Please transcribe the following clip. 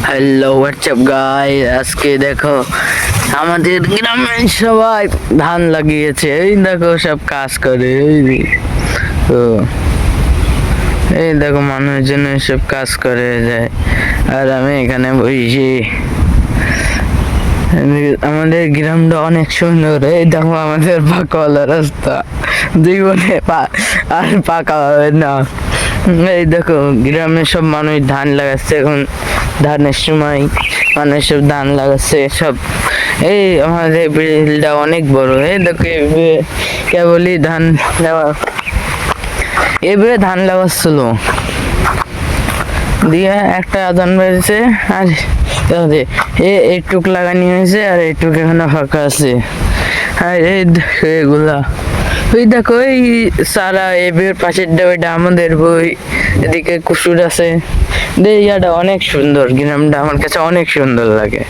Hello WhatsApp গাই, আজকে দেখো আমাদের গ্রামের সবাই ধান লাগিয়েছে। এই দেখো সব কাজ করে, তো এই দেখো মানুষজন সব কাজ করে যায়, আর আমি এখানে বসি। আমাদের গ্রামটা অনেক সুন্দর। এই দেখো আমাদের পাকাওয়ালা রাস্তা, জীবনে আর পাকা হবে না। এই দেখো গ্রামের সব মানুষ ধান লাগাচ্ছে, এখন ধানের সময় মানুষ সব ধান লাগাচ্ছে সব। এই আমাদের বিলটা অনেক বড়। এই দেখো কেবলই ধান এবারে ধান লাগাচ্ছিল, দিয়ে একটা ধান বেড়েছে, আর এইটুক লাগানি হয়েছে, আর এইটুক এখানে ফাঁকা আছে। আর এই দেখো এগুলা, ওই দেখো এই সারা এবার পাশের ওইটা আমাদের বই, এদিকে কুসুর আছে। ইয়াটা অনেক সুন্দর, গ্রামটা আমার কাছে অনেক সুন্দর লাগে।